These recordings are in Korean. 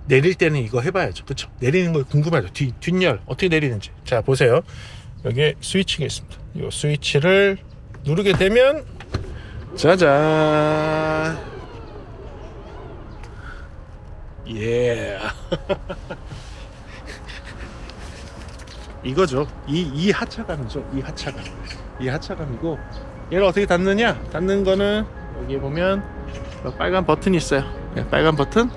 내릴 때는 이거 해봐야죠. 그쵸? 내리는 거 궁금하죠. 뒷열 어떻게 내리는지. 자, 보세요. 여기 스위치가 있습니다. 이 스위치를 누르게 되면 짜잔. 예. 이거죠. 이 하차감이죠. 이 하차감. 이 하차감이고, 얘를 어떻게 닫느냐? 닫는 거는 여기 보면 빨간 버튼이 있어요. 네, 빨간 버튼.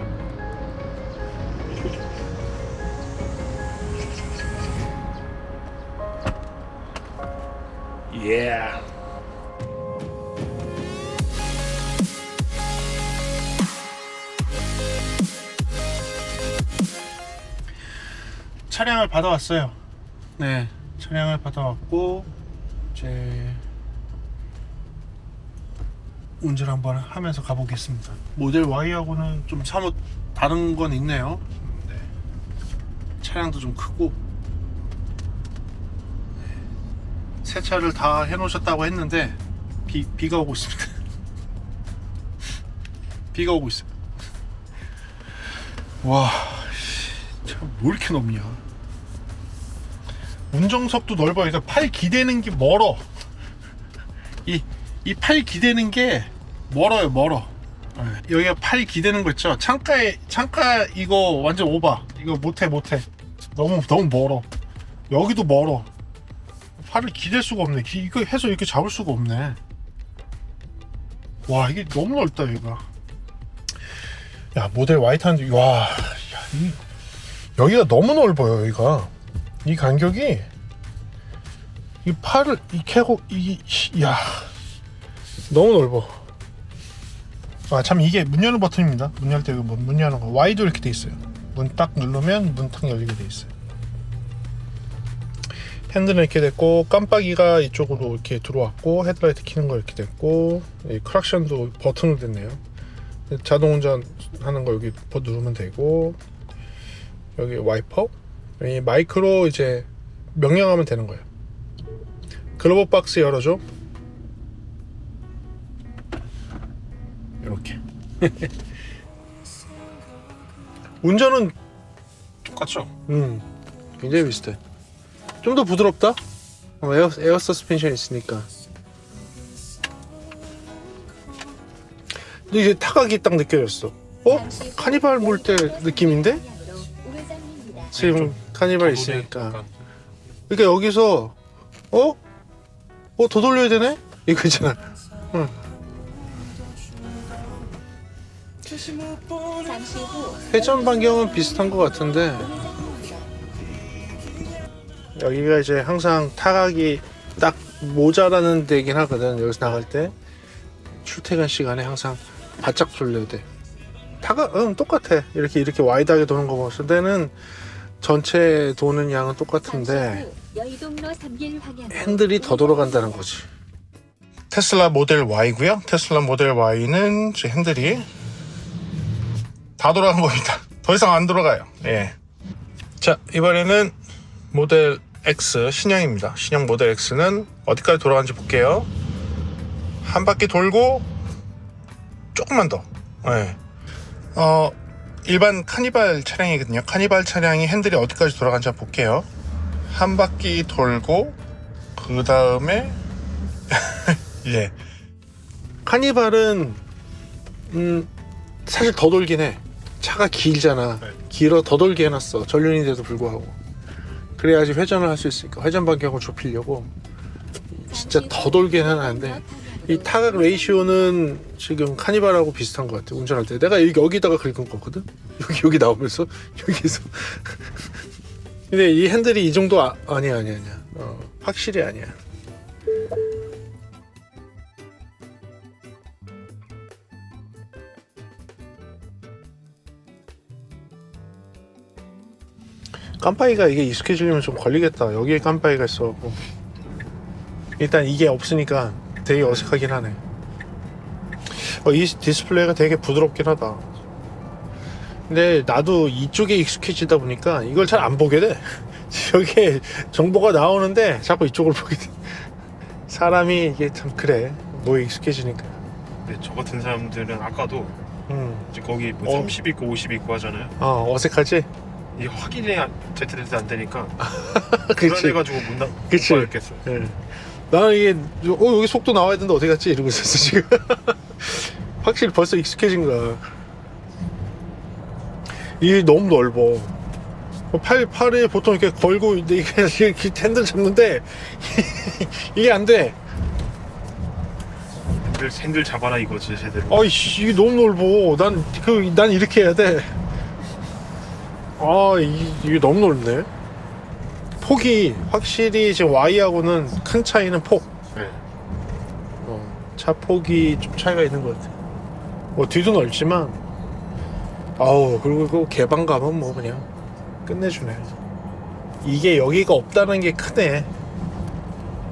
예. 차량을 받아왔어요. 네, 차량을 받아왔고 이제 운전 한번 하면서 가보겠습니다. 모델 Y하고는 좀 사뭇 다른 건 있네요. 네. 차량도 좀 크고, 세차를 다 해놓으셨다고 했는데 비가 오고 있습니다. 비가 오고 있어요. 와, 참 뭐 이렇게 넓냐. 운전석도 넓어요. 그러니까 팔 기대는 게 멀어. 이 팔 기대는 게 멀어요, 멀어. 네. 여기가 팔 기대는 거 있죠. 창가 이거 완전 오바. 이거 못해. 너무 멀어. 여기도 멀어. 팔을 기댈 수가 없네. 이거 해서 이렇게 잡을 수가 없네. 와, 이게 너무 넓다, 얘가. 야, 모델 Y 타는데, 와, 야, 여기가 너무 넓어요, 여기가. 이 간격이, 이 팔을, 야, 너무 넓어. 아, 참, 이게 문 여는 버튼입니다. 문 열 때 문 여는 거. Y도 이렇게 돼 있어요. 문 딱 누르면 문 탁 열리게 돼 있어요. 핸들은 이렇게 됐고, 깜빡이가 이쪽으로 이렇게 들어왔고, 헤드라이트 켜는 거 이렇게 됐고, 이 크락션도 버튼으로 됐네요. 자동 운전 하는 거 여기 누르면 되고, 여기 와이퍼, 이 마이크로 이제 명령하면 되는 거예요. 글로브 박스 열어줘. 이렇게. 운전은 똑같죠? 굉장히 비슷해. 좀 더 부드럽다? 에어 서스펜션 있으니까. 근데 이제 타각이 딱 느껴졌어. 카니발 몰 때 느낌인데? 지금 카니발 있으니까. 그러니까 여기서 더 돌려야 되네? 이거 있잖아. 응. 회전 반경은 비슷한 것 같은데, 여기가 이제 항상 타각이 딱 모자라는 데긴 하거든. 여기서 나갈 때 출퇴근 시간에 항상 바짝 돌려야 돼. 타각 똑같아. 이렇게 와이드하게 도는 거 봤을 때는 전체 도는 양은 똑같은데 핸들이 더 돌아간다는 거지. 테슬라 모델 Y고요. 테슬라 모델 Y는 제 핸들이 다 돌아간 겁니다. 더 이상 안 돌아가요. 예. 자, 이번에는 모델 X 신형입니다. 신형 모델 X는 어디까지 돌아가는지 볼게요. 한 바퀴 돌고 조금만 더. 네. 일반 카니발 차량이거든요. 카니발 차량이 핸들이 어디까지 돌아가는지 한번 볼게요. 한 바퀴 돌고 그 다음에 예. 카니발은 사실 더 돌긴 해. 차가 길잖아. 길어 더 돌게 해놨어. 전륜인데도 불구하고. 그래야지 회전을 할 수 있으니까. 회전 반경을 좁히려고 진짜 더 돌긴 해놨는데, 이 타각 레이시오는 지금 카니발하고 비슷한 것 같아. 운전할 때 내가 여기다가 긁은 거거든. 여기 나오면서 여기서. 근데 이 핸들이 이 정도 아니야. 확실히 아니야. 깜빡이가 이게 익숙해지려면 좀 걸리겠다. 여기에 깜빡이가 있어. 일단 이게 없으니까 되게 어색하긴 하네. 이 디스플레이가 되게 부드럽긴 하다. 근데 나도 이쪽에 익숙해지다 보니까 이걸 잘 안 보게 돼. 여기에 정보가 나오는데 자꾸 이쪽을 보게 돼. 사람이 이게 참 그래. 뭐에 익숙해지니까. 네, 저 같은 사람들은 아까도 이제 거기 뭐 30 있고 50 있고 하잖아요. 어색하지? 이게 확인이 제트레스 안 되니까 그치. 불안해가지고 못 그치. 받겠어. 예. 나는 이게 여기 속도 나와야 되는데 어디 갔지 이러고 있었어 지금. 확실히 벌써 익숙해진 거야. 이게 너무 넓어. 팔에 보통 이렇게 걸고 이게 핸들 잡는데 이게 안 돼. 핸들 잡아라 이거지 제대로. 아이씨 이게 너무 넓어. 난 이렇게 해야 돼. 이게 너무 넓네. 폭이 확실히 지금 Y하고는 큰 차이는 폭. 네. 차 폭이 좀 차이가 있는 것 같아. 뭐 뒤도 넓지만 그리고 그 개방감은 뭐 그냥 끝내주네. 이게 여기가 없다는 게 크네.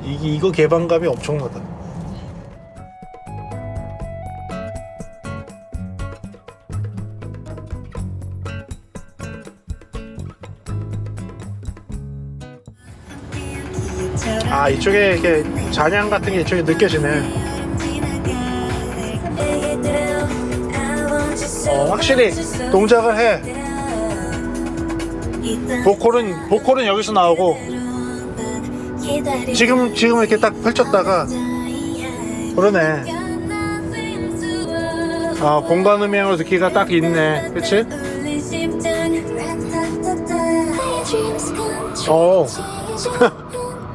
이거 개방감이 엄청나다. 이쪽에 이렇게 잔향 같은 게 이쪽에 느껴지네. 확실히 동작을 해. 보컬은 여기서 나오고 지금 이렇게 딱 펼쳤다가 그러네. 공간 음향으로 듣기가 딱 있네. 그치?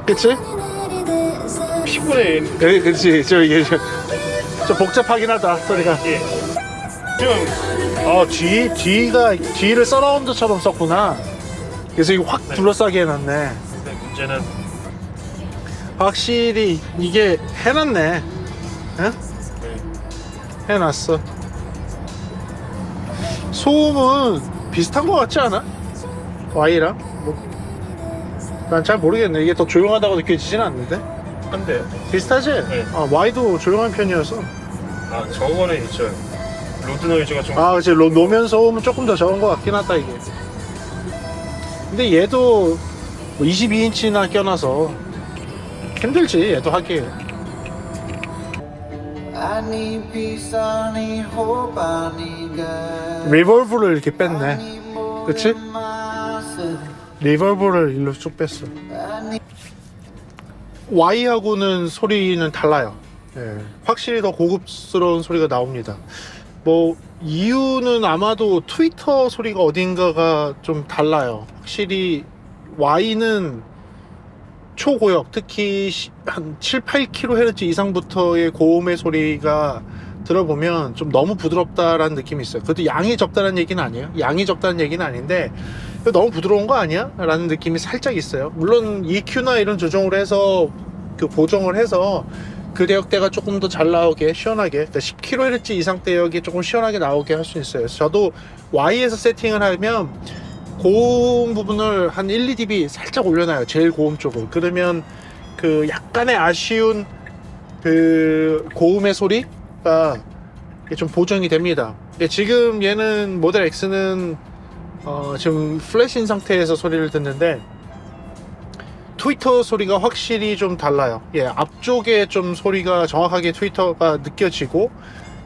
그치? 피곤해. 그치. 이게 좀 복잡하긴 하다 소리가. 예. 좀 뒤를 서라운드처럼 썼구나. 그래서 이거 확 둘러싸게 해놨네. 문제는 확실히 이게 해놨네. 응? 해놨어. 소음은 비슷한 것 같지 않아? Y랑? 난 잘 모르겠네. 이게 더 조용하다고 느껴지진 않는데? 한데요. 비슷하지? 네. Y도 조용한 편이어서. 저거는 있죠. 로드 노이즈가 좀. 그치. 노면 소음은 조금 더 적은 것 같긴 하다, 이게. 근데 얘도 22인치나 껴놔서 힘들지, 얘도 하기. 리벌브를 이렇게 뺐네. 그치? 리벌브를 일로 쭉 뺐어. Y하고는 소리는 달라요. 확실히 더 고급스러운 소리가 나옵니다. 뭐 이유는 아마도 트위터 소리가 어딘가가 좀 달라요. 확실히 Y는 초고역, 특히 한 7, 8kHz 이상부터의 고음의 소리가 들어보면 좀 너무 부드럽다라는 느낌이 있어요. 그것도 양이 적다는 얘기는 아니에요. 양이 적다는 얘기는 아닌데 너무 부드러운 거 아니야? 라는 느낌이 살짝 있어요. 물론 EQ나 이런 조정을 해서 보정을 해서 그 대역대가 조금 더 잘 나오게 시원하게 10kHz 이상 대역이 조금 시원하게 나오게 할 수 있어요. 저도 Y에서 세팅을 하면 고음 부분을 한 1, 2dB 살짝 올려놔요. 제일 고음 쪽을. 그러면 그 약간의 아쉬운 그 고음의 소리가 좀 보정이 됩니다. 지금 얘는 모델 X는 지금 플래시인 상태에서 소리를 듣는데 트위터 소리가 확실히 좀 달라요. 앞쪽에 좀 소리가 정확하게 트위터가 느껴지고,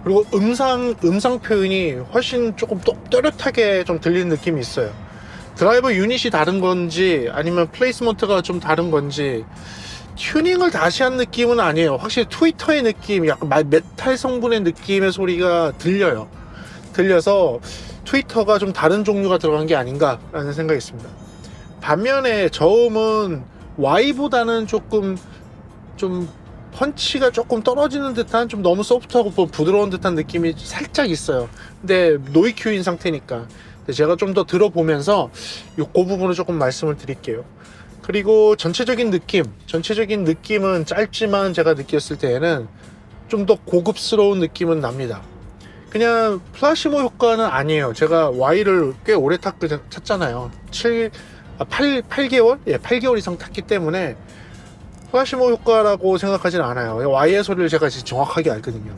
그리고 음성 표현이 훨씬 조금 또렷하게 좀 들리는 느낌이 있어요. 드라이버 유닛이 다른 건지 아니면 플레이스먼트가 좀 다른 건지 튜닝을 다시 한 느낌은 아니에요. 확실히 트위터의 느낌, 약간 메탈 성분의 느낌의 소리가 들려서 트위터가 좀 다른 종류가 들어간 게 아닌가라는 생각이 있습니다. 반면에 저음은 Y보다는 조금 좀 펀치가 조금 떨어지는 듯한, 좀 너무 소프트하고 부드러운 듯한 느낌이 살짝 있어요. 근데 노이큐인 상태니까 제가 좀 더 들어보면서 그 부분을 조금 말씀을 드릴게요. 그리고 전체적인 느낌은 짧지만 제가 느꼈을 때에는 좀 더 고급스러운 느낌은 납니다. 그냥 플라시모 효과는 아니에요. 제가 Y를 꽤 오래 탔잖아요. 8개월? 8개월 이상 탔기 때문에 플라시모 효과라고 생각하진 않아요. Y의 소리를 제가 진짜 정확하게 알거든요.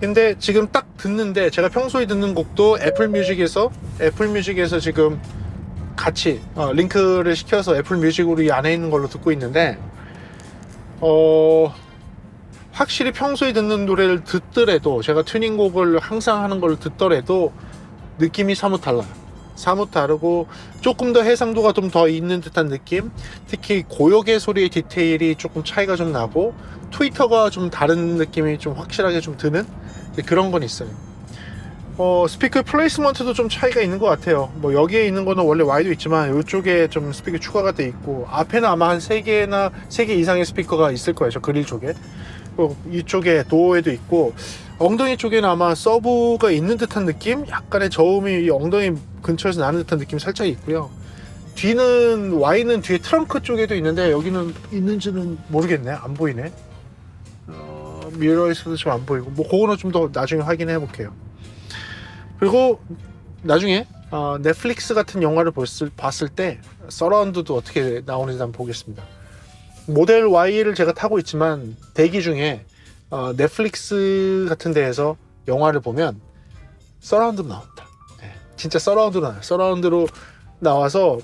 근데 지금 딱 듣는데, 제가 평소에 듣는 곡도 애플뮤직에서 지금 같이 링크를 시켜서 애플뮤직으로 이 안에 있는 걸로 듣고 있는데, 확실히 평소에 듣는 노래를 듣더라도, 제가 튜닝곡을 항상 하는 걸 듣더라도 느낌이 사뭇 달라요. 사뭇 다르고 조금 더 해상도가 좀 더 있는 듯한 느낌. 특히 고역의 소리의 디테일이 조금 차이가 좀 나고 트위터가 좀 다른 느낌이 좀 확실하게 좀 드는 그런 건 있어요. 스피커 플레이스먼트도 좀 차이가 있는 것 같아요. 뭐 여기에 있는 거는 원래 Y도 있지만 이쪽에 좀 스피커 추가가 돼 있고, 앞에는 아마 한 3개 이상의 스피커가 있을 거예요. 저 그릴 쪽에. 이쪽에 도어에도 있고, 엉덩이 쪽에는 아마 서브가 있는 듯한 느낌? 약간의 저음이 이 엉덩이 근처에서 나는 듯한 느낌이 살짝 있고요. 뒤는 Y는 뒤에 트렁크 쪽에도 있는데 여기는 있는지는 모르겠네. 안 보이네. 미러에서도 좀 안 보이고, 뭐 그거는 좀 더 나중에 확인해 볼게요. 그리고 나중에 넷플릭스 같은 영화를 봤을 때 서라운드도 어떻게 나오는지 한번 보겠습니다. 모델 Y를 제가 타고 있지만 대기 중에 넷플릭스 같은 데에서 영화를 보면 서라운드로 나온다. 네, 진짜 서라운드로 나와요. 서라운드로 나와서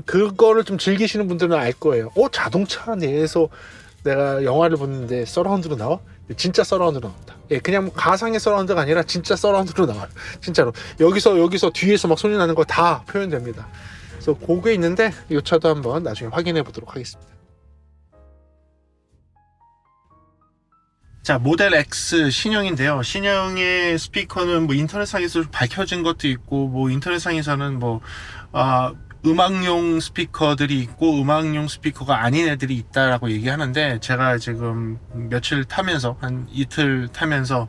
그거를 좀 즐기시는 분들은 알 거예요. 자동차 내에서 내가 영화를 보는데 서라운드로 나와? 진짜 서라운드로 나온다. 예, 그냥 뭐 가상의 서라운드가 아니라 진짜 서라운드로 나와요. 진짜로 여기서 뒤에서 막 소리 나는 거 다 표현됩니다. 그래서 그게 있는데 이 차도 한번 나중에 확인해 보도록 하겠습니다. 자, 모델 X 신형인데요. 신형의 스피커는 뭐 인터넷상에서 밝혀진 것도 있고, 뭐 인터넷상에서는 뭐 음악용 스피커들이 있고 음악용 스피커가 아닌 애들이 있다라고 얘기하는데, 제가 지금 며칠 타면서, 한 이틀 타면서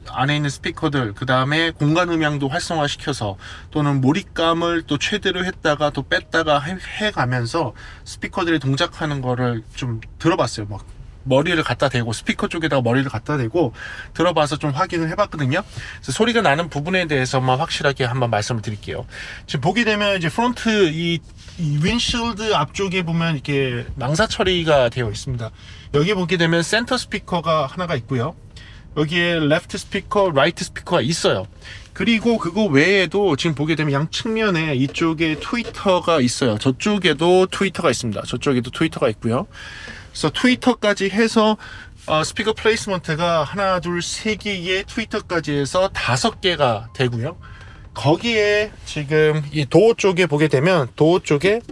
안에 있는 스피커들, 그 다음에 공간 음향도 활성화시켜서 또는 몰입감을 또 최대로 했다가 또 뺐다가 해가면서 스피커들이 동작하는 거를 좀 들어봤어요. 막 머리를 갖다 대고, 스피커 쪽에다가 머리를 갖다 대고 들어봐서 좀 확인을 해봤거든요. 그래서 소리가 나는 부분에 대해서만 확실하게 한번 말씀을 드릴게요. 지금 보게 되면 이제 프론트 이 윈실드 앞쪽에 보면 이렇게 망사 처리가 되어 있습니다. 여기 보게 되면 센터 스피커가 하나가 있고요. 여기에 레프트 스피커, 라이트 스피커가 있어요. 그리고 그거 외에도 지금 보게 되면 양 측면에 이쪽에 트위터가 있어요. 저쪽에도 트위터가 있습니다. 저쪽에도 트위터가 있고요. 그래서 트위터까지 해서 스피커 플레이스먼트가 하나, 둘, 세 개의 트위터까지 해서 5개가 되고요. 거기에 지금 이 도어 쪽에 보게 되면 도어 쪽에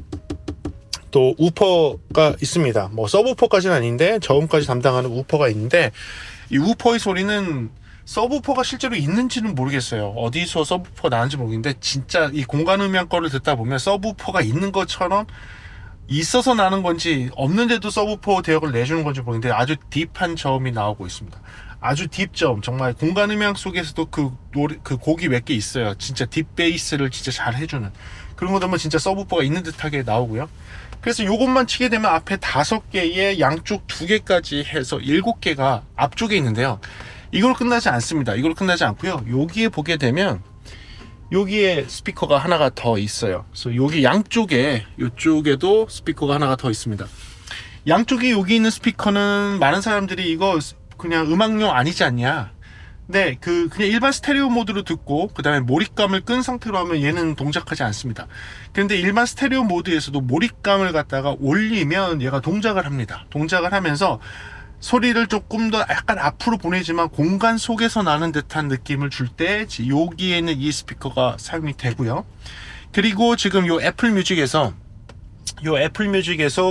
또 우퍼가 있습니다. 뭐 서브우퍼까지는 아닌데 저음까지 담당하는 우퍼가 있는데, 이 우퍼의 소리는 서브우퍼가 실제로 있는지는 모르겠어요. 어디서 서브우퍼가 나는지 모르겠는데, 진짜 이 공간 음향 거를 듣다 보면 서브우퍼가 있는 것처럼 있어서 나는 건지 없는데도 서브우퍼 대역을 내주는 건지 모르겠는데 아주 딥한 저음이 나오고 있습니다. 아주 딥 저음, 정말 공간 음향 속에서도 그 곡이 몇 개 있어요. 진짜 딥 베이스를 진짜 잘 해주는 그런 거 보면 진짜 서브우퍼가 있는 듯하게 나오고요. 그래서 요것만 치게 되면 앞에 5개에 양쪽 2개까지 해서 7개가 앞쪽에 있는데요. 이걸 끝나지 않습니다. 이걸 끝나지 않고요. 여기에 보게 되면 여기에 스피커가 하나가 더 있어요. 그래서 여기 양쪽에, 이쪽에도 스피커가 하나가 더 있습니다. 양쪽에 여기 있는 스피커는 많은 사람들이 이거 그냥 음악용 아니지 않냐. 네, 그냥 일반 스테레오 모드로 듣고 그 다음에 몰입감을 끈 상태로 하면 얘는 동작하지 않습니다. 그런데 일반 스테레오 모드에서도 몰입감을 갖다가 올리면 얘가 동작을 합니다. 동작을 하면서 소리를 조금 더 약간 앞으로 보내지만 공간 속에서 나는 듯한 느낌을 줄 때 여기에는 이 스피커가 사용이 되고요. 그리고 지금 요 애플 뮤직에서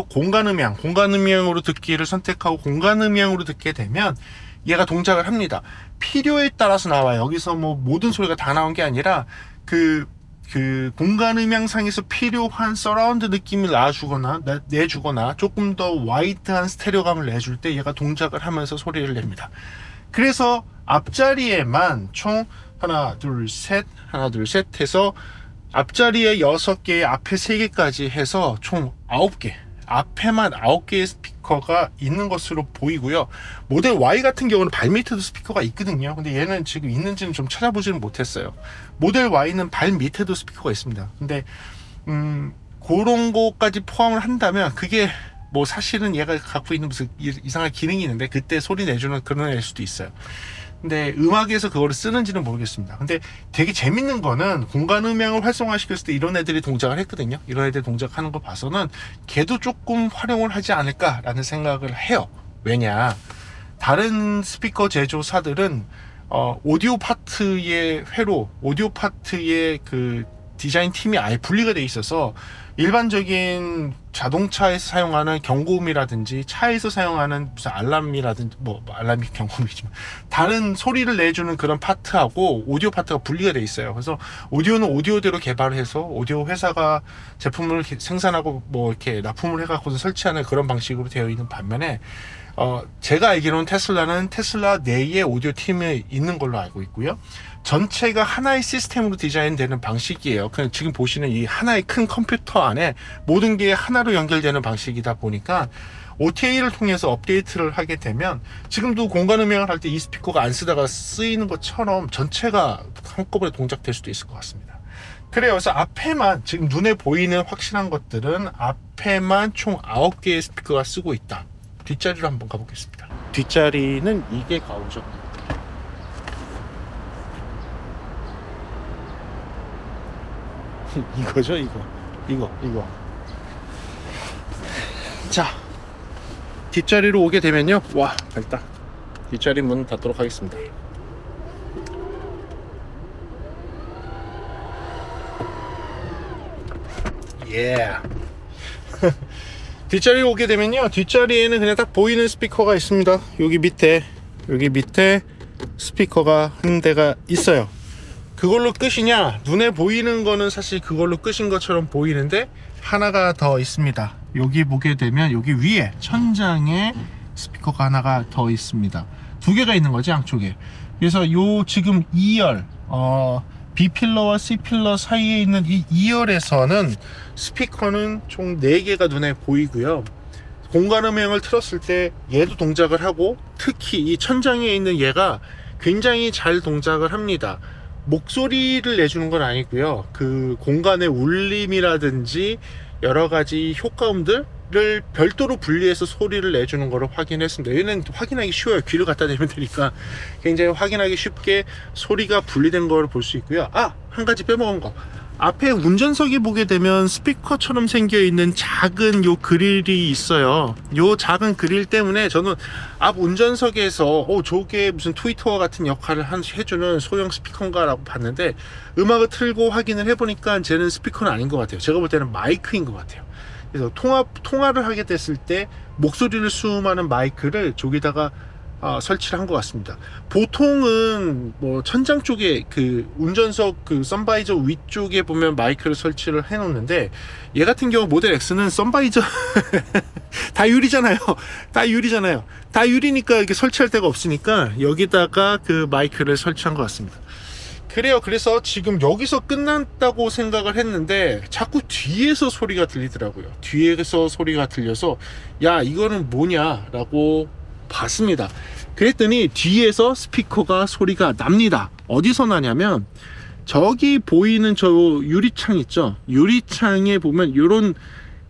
공간 음향으로 듣기를 선택하고 공간 음향으로 듣게 되면 얘가 동작을 합니다. 필요에 따라서 나와요. 여기서 뭐 모든 소리가 다 나온 게 아니라 그 공간 음향상에서 필요한 서라운드 느낌을 내주거나 조금 더 와이드한 스테레오감을 내줄 때 얘가 동작을 하면서 소리를 냅니다. 그래서 앞자리에만 총 하나 둘 셋 해서 앞자리에 6개, 앞에 3개까지 해서 총 9개, 앞에만 9개의 스피커가 있는 것으로 보이고요. 모델 Y 같은 경우는 발밑에도 스피커가 있거든요. 근데 얘는 지금 있는지는 좀 찾아보지는 못했어요. 모델 Y는 발밑에도 스피커가 있습니다. 근데 그런 거까지 포함을 한다면 그게 뭐 사실은 얘가 갖고 있는 무슨 이상한 기능이 있는데 그때 소리 내주는 그런 애일 수도 있어요. 근데 음악에서 그거를 쓰는지는 모르겠습니다. 근데 되게 재밌는 거는 공간 음향을 활성화시켰을 때 이런 애들이 동작을 했거든요. 이런 애들 동작하는 거 봐서는 걔도 조금 활용을 하지 않을까라는 생각을 해요. 왜냐? 다른 스피커 제조사들은 오디오 파트의 회로, 오디오 파트의 그 디자인 팀이 아예 분리가 돼 있어서 일반적인 자동차에서 사용하는 경고음이라든지 차에서 사용하는 무슨 알람이라든지 뭐 알람이 경고음이지만 다른 소리를 내주는 그런 파트하고 오디오 파트가 분리가 돼 있어요. 그래서 오디오는 오디오대로 개발을 해서 오디오 회사가 제품을 생산하고 뭐 이렇게 납품을 해갖고 설치하는 그런 방식으로 되어 있는 반면에 제가 알기로는 테슬라는 테슬라 내에 오디오 팀이 있는 걸로 알고 있고요. 전체가 하나의 시스템으로 디자인되는 방식이에요. 그냥 지금 보시는 이 하나의 큰 컴퓨터 안에 모든 게 하나로 연결되는 방식이다 보니까 OTA를 통해서 업데이트를 하게 되면 지금도 공간 음향을 할 때 이 스피커가 안 쓰다가 쓰이는 것처럼 전체가 한꺼번에 동작될 수도 있을 것 같습니다. 그래요. 그래서 앞에만 지금 눈에 보이는 확실한 것들은 앞에만 총 9개의 스피커가 쓰고 있다. 뒷자리로 한번 가보겠습니다. 뒷자리는 이게 가오죠. 이거죠, 이거. 자, 뒷자리로 오게 되면요. 와, 밝다. 뒷자리 문 닫도록 하겠습니다. 예. 뒷자리에 오게 되면요, 뒷자리에는 그냥 딱 보이는 스피커가 있습니다. 여기 밑에 스피커가 한 대가 있어요. 그걸로 끝이냐? 눈에 보이는 거는 사실 그걸로 끝인 것처럼 보이는데 하나가 더 있습니다. 여기 보게 되면 여기 위에 천장에 스피커가 하나가 더 있습니다. 두 개가 있는 거죠, 양쪽에. 그래서 요 지금 2열 B필러와 C필러 사이에 있는 이 2열에서는 스피커는 총 4개가 눈에 보이고요. 공간 음향을 틀었을 때 얘도 동작을 하고 특히 이 천장에 있는 얘가 굉장히 잘 동작을 합니다. 목소리를 내주는 건 아니고요. 그 공간의 울림이라든지 여러 가지 효과음들을 별도로 분리해서 소리를 내주는 거를 확인했습니다. 얘는 확인하기 쉬워요. 귀를 갖다 대면 되니까 굉장히 확인하기 쉽게 소리가 분리된 걸 볼 수 있고요. 한 가지 빼먹은 거. 앞에 운전석에 보게 되면 스피커처럼 생겨 있는 작은 요 그릴이 있어요. 요 작은 그릴 때문에 저는 앞 운전석에서 저게 무슨 트위터와 같은 역할을 해주는 소형 스피커인가 라고 봤는데 음악을 틀고 확인을 해보니까 쟤는 스피커는 아닌 것 같아요. 제가 볼 때는 마이크인 것 같아요. 그래서 통화를 하게 됐을 때 목소리를 수음하는 마이크를 저기다가 설치를 한 것 같습니다. 보통은 뭐 천장 쪽에 그 운전석 그 선바이저 위쪽에 보면 마이크를 설치를 해 놓는데 얘 같은 경우 모델 X는 선바이저 다 유리잖아요. 다 유리니까 이렇게 설치할 데가 없으니까 여기다가 그 마이크를 설치한 것 같습니다. 그래요. 그래서 지금 여기서 끝났다고 생각을 했는데 자꾸 뒤에서 소리가 들리더라고요. 뒤에서 소리가 들려서 야, 이거는 뭐냐 라고 봤습니다. 그랬더니 뒤에서 스피커가 소리가 납니다. 어디서 나냐면 저기 보이는 저 유리창 있죠. 유리창에 보면 요런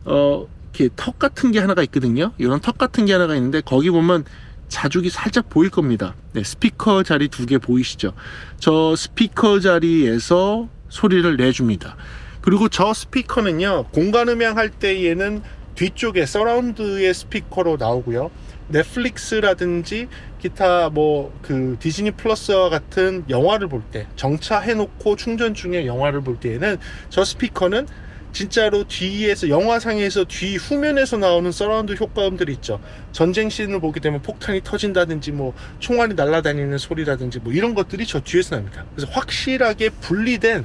이렇게 턱 같은 게 하나가 있거든요. 이런 턱 같은 게 하나가 있는데 거기 보면 자죽이 살짝 보일 겁니다. 네, 스피커 자리 2개 보이시죠? 저 스피커 자리에서 소리를 내줍니다. 그리고 저 스피커는요, 공간 음향할 때에는 뒤쪽에 서라운드의 스피커로 나오고요. 넷플릭스라든지 기타 뭐 그 디즈니 플러스와 같은 영화를 볼 때 정차해 놓고 충전 중에 영화를 볼 때에는 저 스피커는 진짜로 뒤에서 영화상에서 뒤 후면에서 나오는 서라운드 효과음들이 있죠. 전쟁 씬을 보게 되면 폭탄이 터진다든지 뭐 총알이 날아다니는 소리라든지 뭐 이런 것들이 저 뒤에서 납니다. 그래서 확실하게 분리된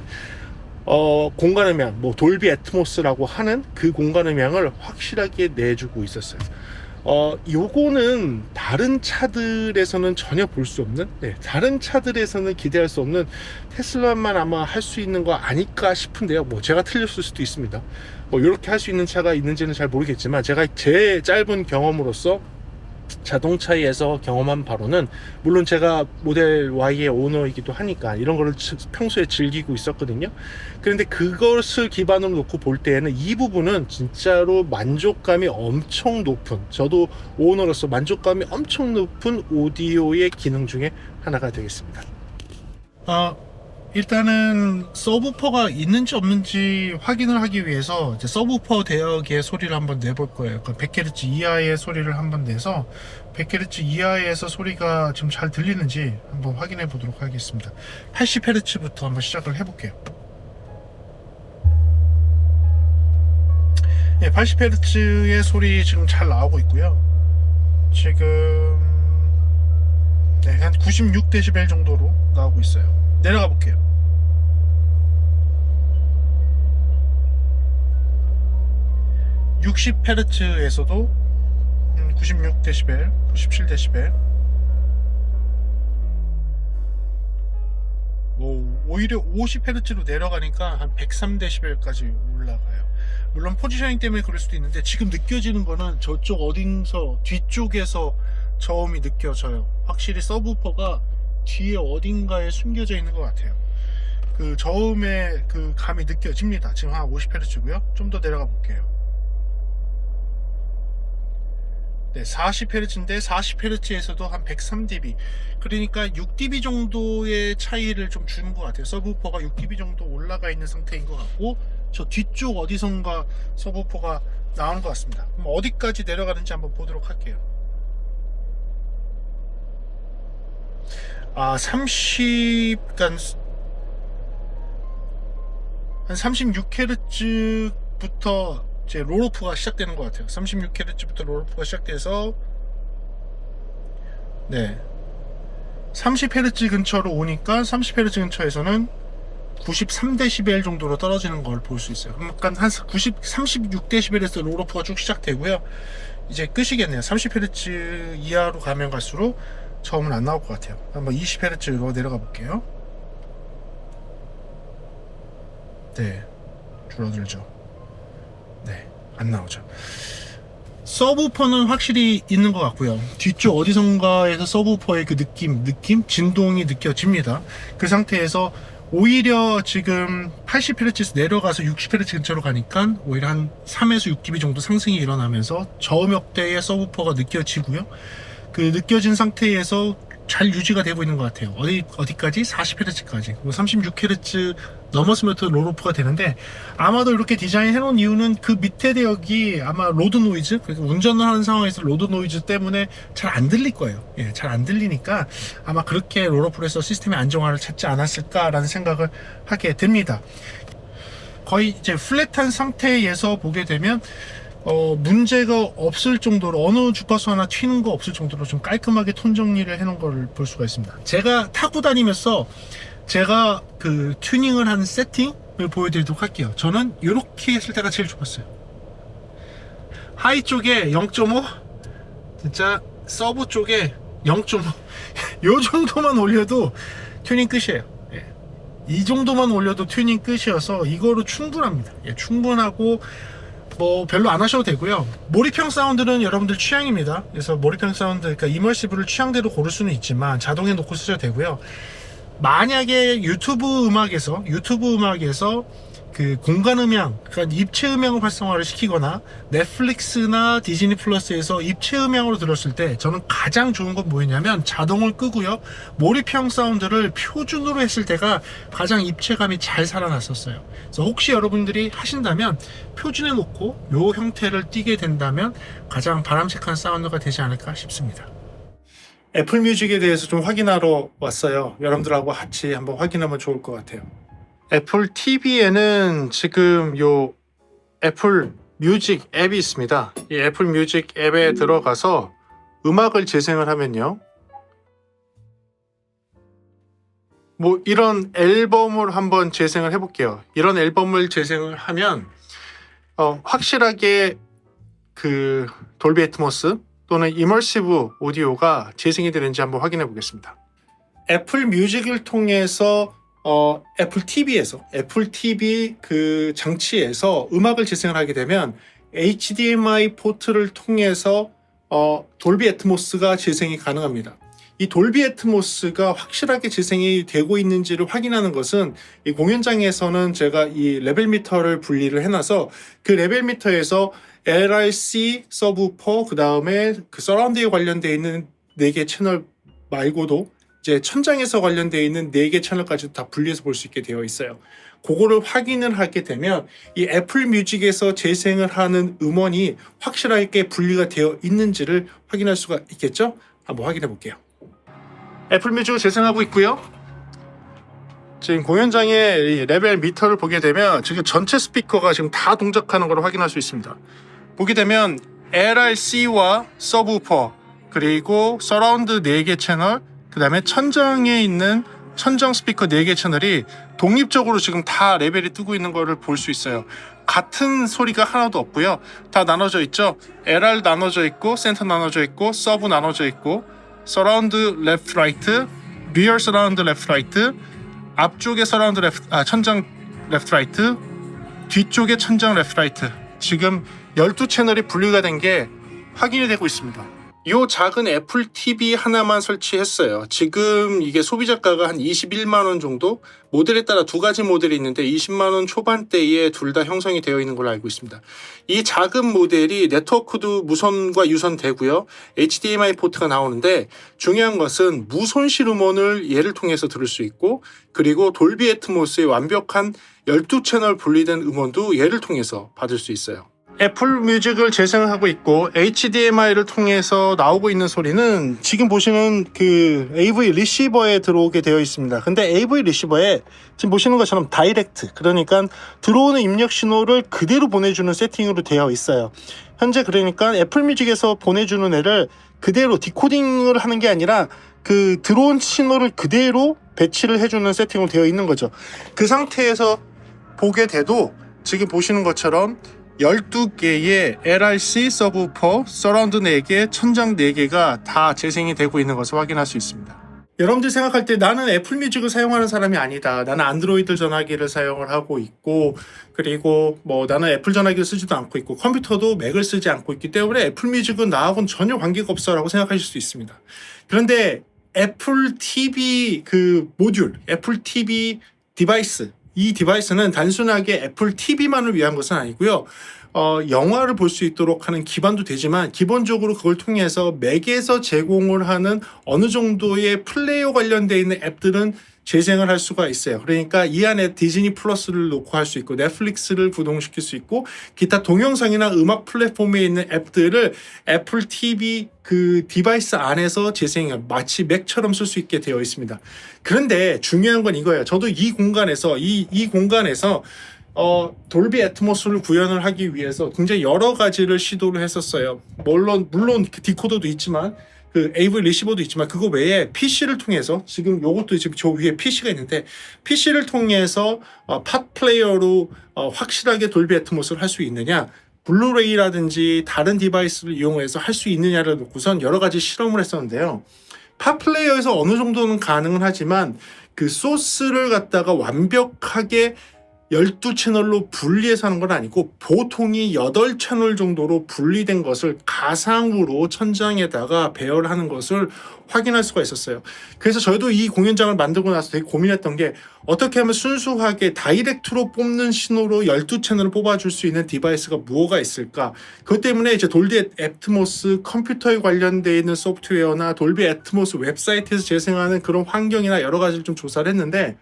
공간 음향, 뭐 돌비 애트모스라고 하는 그 공간 음향을 확실하게 내주고 있었어요. 요거는 다른 차들에서는 전혀 볼 수 없는, 다른 차들에서는 기대할 수 없는 테슬라만 아마 할 수 있는 거 아닐까 싶은데요. 뭐 제가 틀렸을 수도 있습니다. 뭐 이렇게 할 수 있는 차가 있는지는 잘 모르겠지만 제가 제 짧은 경험으로서 자동차에서 경험한 바로는, 물론 제가 모델 Y의 오너이기도 하니까 이런 거를 평소에 즐기고 있었거든요. 그런데 그것을 기반으로 놓고 볼 때에는 이 부분은 진짜로 만족감이 엄청 높은, 저도 오너로서 만족감이 엄청 높은 오디오의 기능 중에 하나가 되겠습니다. 일단은 서브우퍼가 있는지 없는지 확인을 하기 위해서 이제 서브우퍼 대역의 소리를 한번 내볼 거예요. 그러니까 100Hz 이하의 소리를 한번 내서 100Hz 이하에서 소리가 지금 잘 들리는지 한번 확인해 보도록 하겠습니다. 80Hz부터 한번 시작을 해볼게요. 네, 80Hz의 소리 지금 잘 나오고 있고요. 지금 네, 한 96dB 정도로 나오고 있어요. 내려가 볼게요. (60Hz에서도) 96dB, 97dB. 오히려 50Hz로 내려가니까 한 103dB까지 올라가요. 물론 포지셔닝 때문에 그럴 수도 있는데 지금 느껴지는 거는 저쪽 어딘서 뒤쪽에서 저음이 느껴져요. 확실히 서브우퍼가 뒤에 어딘가에 숨겨져 있는 것 같아요. 그 저음의 그 감이 느껴집니다. 지금 한 50Hz고요. 좀 더 내려가 볼게요. 네, 40Hz인데 40Hz에서도 한 103dB. 그러니까 6dB 정도의 차이를 좀 주는 것 같아요. 서브우퍼가 6dB 정도 올라가 있는 상태인 것 같고, 저 뒤쪽 어디선가 서브우퍼가 나오는 것 같습니다. 그럼 어디까지 내려가는지 한번 보도록 할게요. 한 36Hz부터 이제 롤오프가 시작되는 것 같아요. 36Hz부터 롤오프가 시작돼서 네, 30Hz 근처로 오니까 30Hz 근처에서는 93dB 정도로 떨어지는 걸 볼 수 있어요. 그러니까 한 36dB에서 롤오프가 쭉 시작되고요. 이제 끝이겠네요. 30Hz 이하로 가면 갈수록 저음은 안 나올 것 같아요. 한번 20Hz로 내려가 볼게요. 네, 줄어들죠. 네, 안 나오죠. 서브우퍼는 확실히 있는 것 같고요. 뒤쪽 어디선가에서 서브우퍼의 그 느낌, 진동이 느껴집니다. 그 상태에서 오히려 지금 80Hz에서 내려가서 60Hz 근처로 가니까 오히려 한 3에서 6dB 정도 상승이 일어나면서 저음역대의 서브우퍼가 느껴지고요. 그 느껴진 상태에서 잘 유지가 되고 있는 것 같아요. 어디까지? 40Hz까지. 36Hz 넘었으면 또 롤오프가 되는데, 아마도 이렇게 디자인 해놓은 이유는 그 밑에 대역이 아마 로드 노이즈, 그러니까 운전을 하는 상황에서 로드 노이즈 때문에 잘 안 들릴 거예요. 예, 잘 안 들리니까 아마 그렇게 롤오프를 해서 시스템의 안정화를 찾지 않았을까라는 생각을 하게 됩니다. 거의 이제 플랫한 상태에서 보게 되면 문제가 없을 정도로, 어느 주파수 하나 튀는 거 없을 정도로 좀 깔끔하게 톤 정리를 해놓은 걸 볼 수가 있습니다. 제가 타고 다니면서 제가 그 튜닝을 한 세팅을 보여드리도록 할게요. 저는 이렇게 했을 때가 제일 좋았어요. 하이 쪽에 0.5, 진짜 서브 쪽에 0.5 요 정도만 올려도 튜닝 끝이에요. 예. 이 정도만 올려도 튜닝 끝이어서 이거로 충분합니다. 예, 충분하고 뭐 별로 안 하셔도 되고요. 몰입형 사운드는 여러분들 취향입니다. 그래서 몰입형 사운드, 그러니까 이머시브를 취향대로 고를 수는 있지만 자동에 놓고 쓰셔도 되고요. 만약에 유튜브 음악에서 그 공간 음향, 그러니까 입체 음향을 활성화를 시키거나 넷플릭스나 디즈니 플러스에서 입체 음향으로 들었을 때 저는 가장 좋은 건 뭐였냐면 자동을 끄고요, 몰입형 사운드를 표준으로 했을 때가 가장 입체감이 잘 살아났었어요. 그래서 혹시 여러분들이 하신다면 표준에 놓고 요 형태를 띄게 된다면 가장 바람직한 사운드가 되지 않을까 싶습니다. 애플 뮤직에 대해서 좀 확인하러 왔어요. 여러분들하고 같이 한번 확인하면 좋을 것 같아요. 애플 TV에는 지금 요 애플 뮤직 앱이 있습니다. 이 애플 뮤직 앱에 들어가서 음악을 재생을 하면요, 뭐 이런 앨범을 한번 재생을 해볼게요. 이런 앨범을 재생을 하면 확실하게 그 돌비 애트모스 또는 이머시브 오디오가 재생이 되는지 한번 확인해 보겠습니다. 애플 뮤직을 통해서 애플 TV 그 장치에서 음악을 재생을 하게 되면 HDMI 포트를 통해서 돌비 애트모스가 재생이 가능합니다. 이 돌비 애트모스가 확실하게 재생이 되고 있는지를 확인하는 것은 이 공연장에서는 제가 이 레벨 미터를 분리를 해놔서 그 레벨 미터에서 LRC 서브우퍼, 그 다음에 그 서라운드에 관련되어 있는 4개 채널 말고도 이제 천장에서 관련되어 있는 4개 채널까지도 다 분리해서 볼 수 있게 되어 있어요. 그거를 확인을 하게 되면 이 애플 뮤직에서 재생을 하는 음원이 확실하게 분리가 되어 있는지를 확인할 수가 있겠죠? 한번 확인해 볼게요. 애플 뮤직을 재생하고 있고요. 지금 공연장의 이 레벨 미터를 보게 되면 지금 전체 스피커가 지금 다 동작하는 걸 확인할 수 있습니다. 보게 되면 LRC와 서브우퍼 그리고 서라운드 4개 채널 그 다음에 천장에 있는 천정 스피커 4개 채널이 독립적으로 지금 다 레벨이 뜨고 있는 거를 볼 수 있어요. 같은 소리가 하나도 없고요. 다 나눠져 있죠. LR 나눠져 있고 센터 나눠져 있고 서브 나눠져 있고 서라운드 레프트 라이트 리얼 서라운드 레프트 라이트 앞쪽에 서라운드 천장 레프트 라이트 뒤쪽에 천장 레프트 라이트 지금 12채널이 분리가 된 게 확인이 되고 있습니다. 이 작은 애플 TV 하나만 설치했어요. 지금 이게 소비자가가 한 21만원 정도? 모델에 따라 2가지 모델이 있는데 20만원 초반대에 둘 다 형성이 되어 있는 걸로 알고 있습니다. 이 작은 모델이 네트워크도 무선과 유선 되고요. HDMI 포트가 나오는데 중요한 것은 무손실 음원을 얘를 통해서 들을 수 있고 그리고 돌비 애트모스의 완벽한 12채널 분리된 음원도 얘를 통해서 받을 수 있어요. 애플 뮤직을 재생하고 있고 HDMI를 통해서 나오고 있는 소리는 지금 보시는 그 AV 리시버에 들어오게 되어 있습니다. 근데 AV 리시버에 지금 보시는 것처럼 다이렉트 그러니까 들어오는 입력 신호를 그대로 보내주는 세팅으로 되어 있어요. 현재 그러니까 애플 뮤직에서 보내주는 애를 그대로 디코딩을 하는 게 아니라 그 들어온 신호를 그대로 배치를 해주는 세팅으로 되어 있는 거죠. 그 상태에서 보게 돼도 지금 보시는 것처럼 12개의 LRC 서브우퍼, 서라운드 4개, 천장 4개가 다 재생이 되고 있는 것을 확인할 수 있습니다. 여러분들 생각할 때 나는 애플 뮤직을 사용하는 사람이 아니다. 나는 안드로이드 전화기를 사용을 하고 있고 그리고 뭐 나는 애플 전화기를 쓰지도 않고 있고 컴퓨터도 맥을 쓰지 않고 있기 때문에 애플 뮤직은 나하고는 전혀 관계가 없어 라고 생각하실 수 있습니다. 그런데 애플 TV 그 모듈, 애플 TV 디바이스 이 디바이스는 단순하게 애플 TV만을 위한 것은 아니고요. 영화를 볼 수 있도록 하는 기반도 되지만 기본적으로 그걸 통해서 맥에서 제공을 하는 어느 정도의 플레이어 관련되어 있는 앱들은 재생을 할 수가 있어요. 그러니까 이 안에 디즈니 플러스를 놓고 할 수 있고 넷플릭스를 구동시킬 수 있고 기타 동영상이나 음악 플랫폼에 있는 앱들을 애플 TV 그 디바이스 안에서 재생을 마치 맥처럼 쓸 수 있게 되어 있습니다. 그런데 중요한 건 이거예요. 저도 이 공간에서 이 공간에서 돌비 애트모스를 구현을 하기 위해서 굉장히 여러 가지를 시도를 했었어요. 물론 디코더도 있지만 그 AV 리시버도 있지만 그거 외에 PC를 통해서 지금 요것도 지금 저 위에 PC가 있는데 PC를 통해서 팟 플레이어로 확실하게 돌비 애트모스를 할 수 있느냐 블루레이라든지 다른 디바이스를 이용해서 할 수 있느냐를 놓고선 여러 가지 실험을 했었는데요. 팟 플레이어에서 어느 정도는 가능은 하지만 그 소스를 갖다가 완벽하게 12채널로 분리해서 하는 건 아니고 보통이 8채널 정도로 분리된 것을 가상으로 천장에다가 배열하는 것을 확인할 수가 있었어요. 그래서 저희도 이 공연장을 만들고 나서 되게 고민했던 게 어떻게 하면 순수하게 다이렉트로 뽑는 신호로 12채널을 뽑아줄 수 있는 디바이스가 뭐가 있을까. 그것 때문에 이제 돌비 애트모스 컴퓨터에 관련되어 있는 소프트웨어나 돌비 애트모스 웹사이트에서 재생하는 그런 환경이나 여러 가지를 좀 조사를 했는데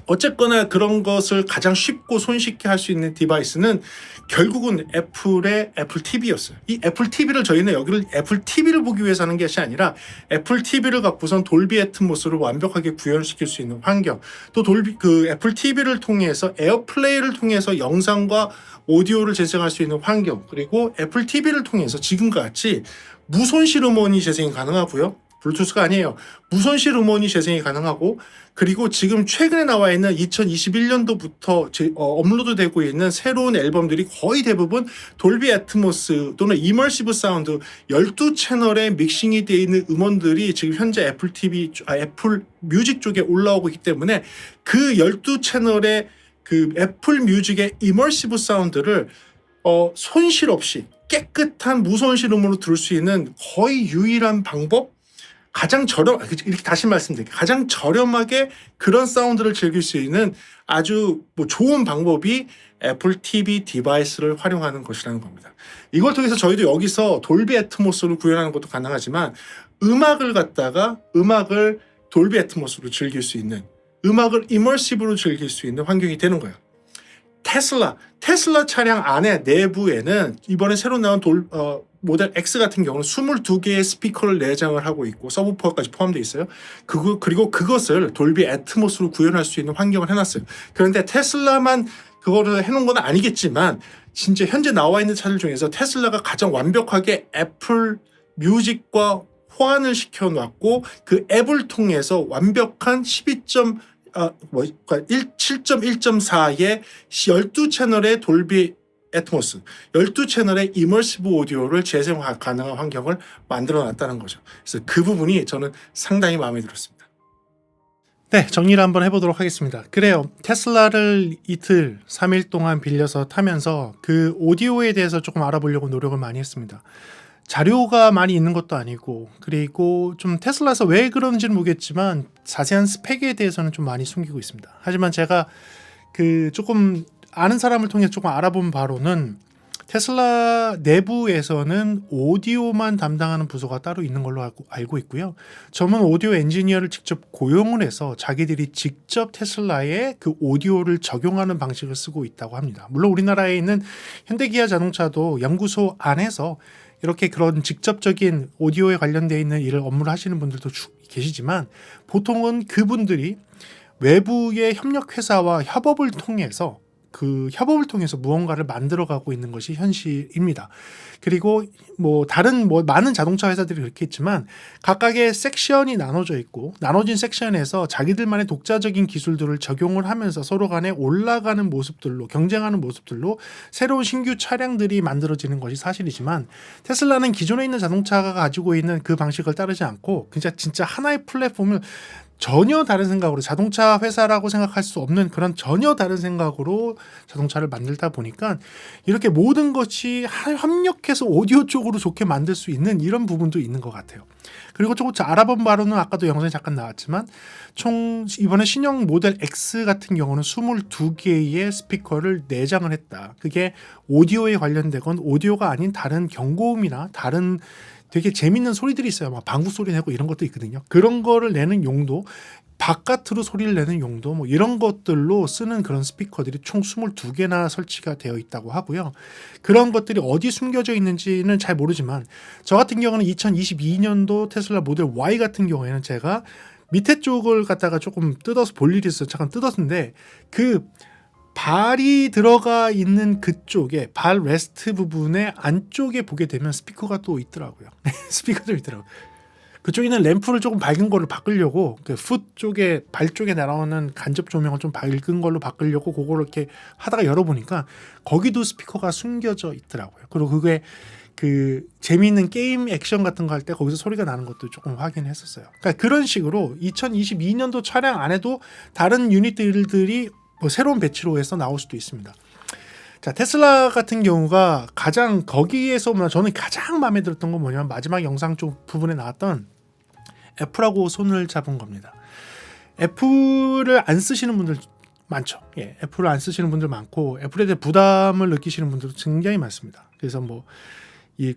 어쨌거나 그런 것을 가장 쉽고 손쉽게 할 수 있는 디바이스는 결국은 애플의 애플 TV였어요. 이 애플 TV를 저희는 여기를 애플 TV를 보기 위해서 하는 것이 아니라 애플 TV를 갖고선 돌비 애트모스를 완벽하게 구현시킬 수 있는 환경, 또 돌비 그 애플 TV를 통해서 에어플레이를 통해서 영상과 오디오를 재생할 수 있는 환경, 그리고 애플 TV를 통해서 지금과 같이 무손실 음원이 재생이 가능하고요. 블루투스가 아니에요. 무손실 음원이 재생이 가능하고 그리고 지금 최근에 나와 있는 2021년도부터 업로드되고 있는 새로운 앨범들이 거의 대부분 돌비 애트모스 또는 이머시브 사운드 12채널에 믹싱이 되어 있는 음원들이 지금 현재 애플 뮤직 쪽에 올라오고 있기 때문에 그 12채널의 그 애플 뮤직의 이머시브 사운드를 손실 없이 깨끗한 무손실 음으로 들을 수 있는 거의 유일한 방법? 가장 이렇게 다시 말씀드릴게요. 가장 저렴하게 그런 사운드를 즐길 수 있는 아주 좋은 방법이 애플 TV 디바이스를 활용하는 것이라는 겁니다. 이걸 통해서 저희도 여기서 돌비 애트모스를 구현하는 것도 가능하지만 음악을 돌비 애트모스로 즐길 수 있는, 음악을 이머시브로 즐길 수 있는 환경이 되는 거예요. 테슬라 차량 안에 내부에는 이번에 새로 나온 모델 X 같은 경우는 22개의 스피커를 내장을 하고 있고 서브우퍼까지 포함되어 있어요. 그리고 그것을 돌비 애트모스로 구현할 수 있는 환경을 해놨어요. 그런데 테슬라만 그거를 해놓은 건 아니겠지만 진짜 현재 나와 있는 차들 중에서 테슬라가 가장 완벽하게 애플 뮤직과 호환을 시켜놨고 그 앱을 통해서 완벽한 7.1.4의 12채널의 돌비 애트모스, 12채널의 이머시브 오디오를 재생 가능한 환경을 만들어놨다는 거죠. 그래서 그 부분이 저는 상당히 마음에 들었습니다. 네, 정리를 한번 해보도록 하겠습니다. 그래요. 테슬라를 이틀, 3일 동안 빌려서 타면서 그 오디오에 대해서 조금 알아보려고 노력을 많이 했습니다. 자료가 많이 있는 것도 아니고, 그리고 좀 테슬라에서 왜 그런지는 모르겠지만 자세한 스펙에 대해서는 좀 많이 숨기고 있습니다. 하지만 제가 그 조금 아는 사람을 통해 조금 알아본 바로는 테슬라 내부에서는 오디오만 담당하는 부서가 따로 있는 걸로 알고 있고요. 전문 오디오 엔지니어를 직접 고용을 해서 자기들이 직접 테슬라에 그 오디오를 적용하는 방식을 쓰고 있다고 합니다. 물론 우리나라에 있는 현대기아 자동차도 연구소 안에서 이렇게 그런 직접적인 오디오에 관련되어 있는 일을 업무를 하시는 분들도 계시지만 보통은 그분들이 외부의 협력회사와 협업을 통해서 무언가를 만들어가고 있는 것이 현실입니다. 그리고 다른 많은 자동차 회사들이 그렇게 있지만 각각의 섹션이 나눠져 있고 나눠진 섹션에서 자기들만의 독자적인 기술들을 적용을 하면서 서로 간에 올라가는 모습들로 경쟁하는 모습들로 새로운 신규 차량들이 만들어지는 것이 사실이지만 테슬라는 기존에 있는 자동차가 가지고 있는 그 방식을 따르지 않고 진짜 하나의 플랫폼을 전혀 다른 생각으로 자동차 회사라고 생각할 수 없는 그런 전혀 다른 생각으로 자동차를 만들다 보니까 이렇게 모든 것이 협력해서 오디오 쪽으로 좋게 만들 수 있는 이런 부분도 있는 것 같아요. 그리고 조금 알아본 바로는 아까도 영상에 잠깐 나왔지만 총 이번에 신형 모델 X 같은 경우는 22개의 스피커를 내장을 했다. 그게 오디오에 관련되건 오디오가 아닌 다른 경고음이나 다른 되게 재밌는 소리들이 있어요. 막 방구 소리 내고 이런 것도 있거든요. 그런 거를 내는 용도, 바깥으로 소리를 내는 용도 이런 것들로 쓰는 그런 스피커들이 총 22개나 설치가 되어 있다고 하고요. 그런 것들이 어디 숨겨져 있는지는 잘 모르지만 저 같은 경우는 2022년도 테슬라 모델 Y 같은 경우에는 제가 밑에 쪽을 갖다가 조금 뜯어서 볼 일이 있어서 잠깐 뜯었는데 그 발이 들어가 있는 그쪽에 발 레스트 부분의 안쪽에 보게 되면 스피커가 또 있더라고요. 스피커도 있더라고요. 그쪽에는 램프를 조금 밝은 걸로 바꾸려고 그 풋 쪽에 발 쪽에 날아오는 간접 조명을 좀 밝은 걸로 바꾸려고 그거를 이렇게 하다가 열어보니까 거기도 스피커가 숨겨져 있더라고요. 그리고 그게 그 재미있는 게임 액션 같은 거 할 때 거기서 소리가 나는 것도 조금 확인했었어요. 그러니까 그런 식으로 2022년도 차량 안에도 다른 유닛들이 새로운 배치로 해서 나올 수도 있습니다. 자, 테슬라 같은 경우가 거기에서 저는 가장 마음에 들었던 건 뭐냐면 마지막 영상 쪽 부분에 나왔던 애플하고 손을 잡은 겁니다. 애플을 안 쓰시는 분들 많죠. 예, 애플을 안 쓰시는 분들 많고 애플에 대해 부담을 느끼시는 분들도 굉장히 많습니다. 그래서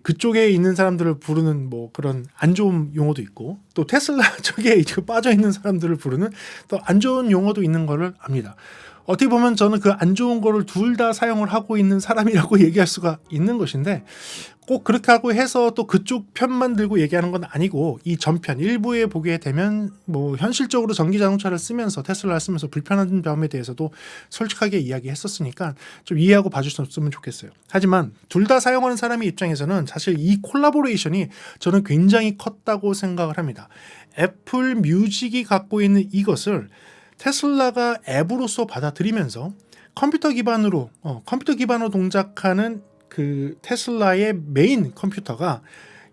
그쪽에 있는 사람들을 부르는 그런 안 좋은 용어도 있고 또 테슬라 쪽에 빠져 있는 사람들을 부르는 또 안 좋은 용어도 있는 거를 압니다. 어떻게 보면 저는 그 안 좋은 거를 둘 다 사용을 하고 있는 사람이라고 얘기할 수가 있는 것인데 꼭 그렇게 하고 해서 또 그쪽 편만 들고 얘기하는 건 아니고 이 전편 일부에 보게 되면 현실적으로 전기 자동차를 쓰면서 테슬라를 쓰면서 불편한 점에 대해서도 솔직하게 이야기했었으니까 좀 이해하고 봐주셨으면 좋겠어요. 하지만 둘 다 사용하는 사람의 입장에서는 사실 이 콜라보레이션이 저는 굉장히 컸다고 생각을 합니다. 애플 뮤직이 갖고 있는 이것을 테슬라가 앱으로서 받아들이면서 컴퓨터 기반으로 동작하는 그 테슬라의 메인 컴퓨터가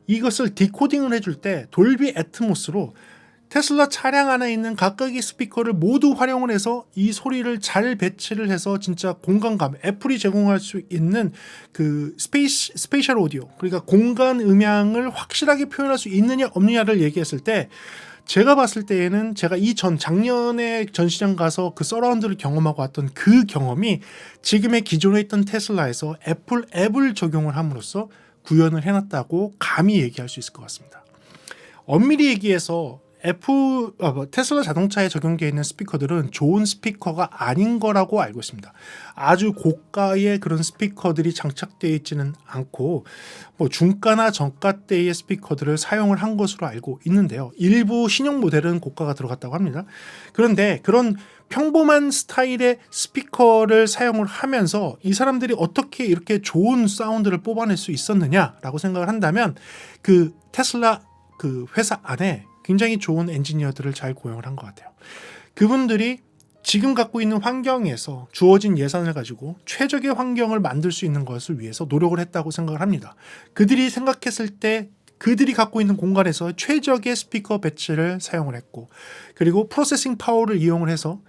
이것을 디코딩을 해줄 때 돌비 애트모스로 테슬라 차량 안에 있는 각각의 스피커를 모두 활용을 해서 이 소리를 잘 배치를 해서 진짜 공간감, 애플이 제공할 수 있는 그 스페이셜 오디오, 그러니까 공간 음향을 확실하게 표현할 수 있느냐 없느냐를 얘기했을 때 제가 봤을 때에는 제가 작년에 전시장 가서 그 서라운드를 경험하고 왔던 그 경험이 지금의 기존에 있던 테슬라에서 애플 앱을 적용을 함으로써 구현을 해놨다고 감히 얘기할 수 있을 것 같습니다. 엄밀히 얘기해서 테슬라 자동차에 적용되어 있는 스피커들은 좋은 스피커가 아닌 거라고 알고 있습니다. 아주 고가의 그런 스피커들이 장착되어 있지는 않고 뭐 중가나 정가대의 스피커들을 사용을 한 것으로 알고 있는데요. 일부 신형 모델은 고가가 들어갔다고 합니다. 그런데 그런 평범한 스타일의 스피커를 사용을 하면서 이 사람들이 어떻게 이렇게 좋은 사운드를 뽑아낼 수 있었느냐라고 생각을 한다면 그 테슬라 그 회사 안에 굉장히 좋은 엔지니어들을 잘 고용을 한 것 같아요. 그분들이 지금 갖고 있는 환경에서 주어진 예산을 가지고 최적의 환경을 만들 수 있는 것을 위해서 노력을 했다고 생각을 합니다. 그들이 생각했을 때 그들이 갖고 있는 공간에서 최적의 스피커 배치를 사용을 했고, 그리고 프로세싱 파워를 이용을 해서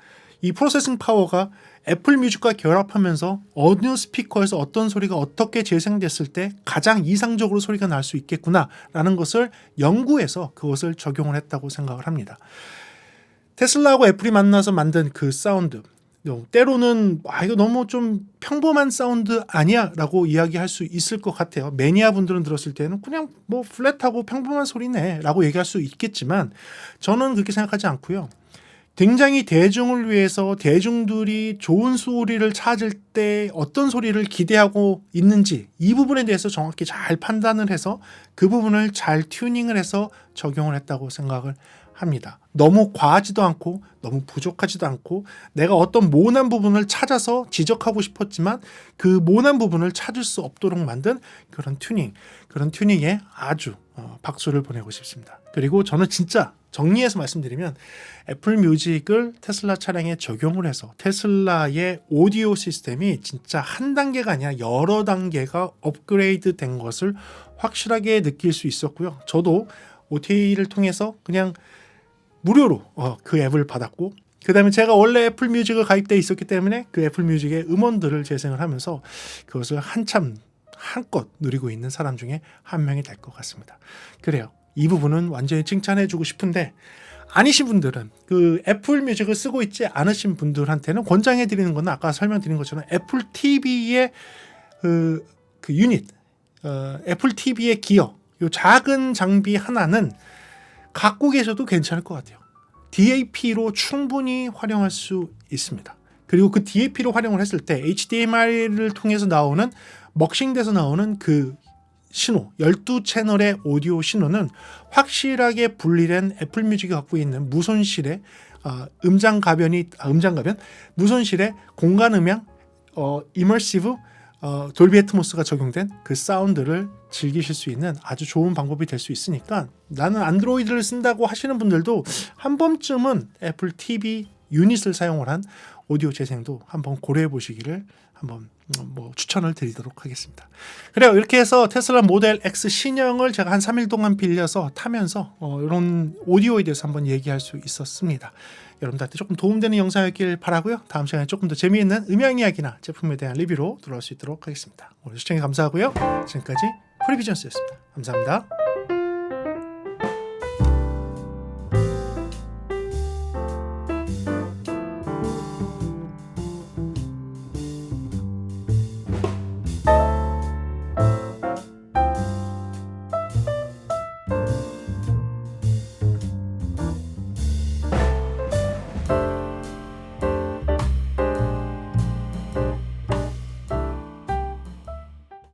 이 프로세싱 파워가 애플 뮤직과 결합하면서 어느 스피커에서 어떤 소리가 어떻게 재생됐을 때 가장 이상적으로 소리가 날 수 있겠구나라는 것을 연구해서 그것을 적용을 했다고 생각을 합니다. 테슬라하고 애플이 만나서 만든 그 사운드, 때로는 이거 너무 좀 평범한 사운드 아니야 라고 이야기할 수 있을 것 같아요. 매니아 분들은 들었을 때는 그냥 뭐 플랫하고 평범한 소리네 라고 얘기할 수 있겠지만, 저는 그렇게 생각하지 않고요. 굉장히 대중을 위해서 대중들이 좋은 소리를 찾을 때 어떤 소리를 기대하고 있는지 이 부분에 대해서 정확히 잘 판단을 해서 그 부분을 잘 튜닝을 해서 적용을 했다고 생각을 합니다. 너무 과하지도 않고 너무 부족하지도 않고, 내가 어떤 모난 부분을 찾아서 지적하고 싶었지만 그 모난 부분을 찾을 수 없도록 만든 그런 튜닝에 아주 박수를 보내고 싶습니다. 그리고 저는 진짜 정리해서 말씀드리면 애플 뮤직을 테슬라 차량에 적용을 해서 테슬라의 오디오 시스템이 진짜 한 단계가 아니라 여러 단계가 업그레이드 된 것을 확실하게 느낄 수 있었고요. 저도 OTA를 통해서 그냥 무료로 그 앱을 받았고, 그 다음에 제가 원래 애플 뮤직을 가입되어 있었기 때문에 그 애플 뮤직의 음원들을 재생을 하면서 그것을 한껏 누리고 있는 사람 중에 한 명이 될 것 같습니다. 그래요. 이 부분은 완전히 칭찬해주고 싶은데, 아니신 분들은 그 애플 뮤직을 쓰고 있지 않으신 분들한테는 권장해드리는 건 아까 설명드린 것처럼 애플 TV의 그 유닛, 애플 TV의 기어, 요 작은 장비 하나는 갖고 계셔도 괜찮을 것 같아요. DAP로 충분히 활용할 수 있습니다. 그리고 그 DAP로 활용을 했을 때 HDMI를 통해서 나오는 먹싱돼서 나오는 그 신호, 12채널의 오디오 신호는 확실하게 분리된 애플 뮤직이 갖고 있는 무손실의 무손실의 공간 음향, 이머시브, 돌비 애트모스가 적용된 그 사운드를 즐기실 수 있는 아주 좋은 방법이 될 수 있으니까, 나는 안드로이드를 쓴다고 하시는 분들도 한 번쯤은 애플 TV 유닛을 사용을 한 오디오 재생도 한번 고려해 보시기를 한번 추천을 드리도록 하겠습니다. 그래요. 이렇게 해서 테슬라 모델 X 신형을 제가 한 3일 동안 빌려서 타면서 이런 오디오에 대해서 한번 얘기할 수 있었습니다. 여러분들한테 조금 도움되는 영상이었길 바라고요. 다음 시간에 조금 더 재미있는 음향 이야기나 제품에 대한 리뷰로 돌아올 수 있도록 하겠습니다. 오늘 시청해 감사하고요. 지금까지 프리비전스였습니다. 감사합니다.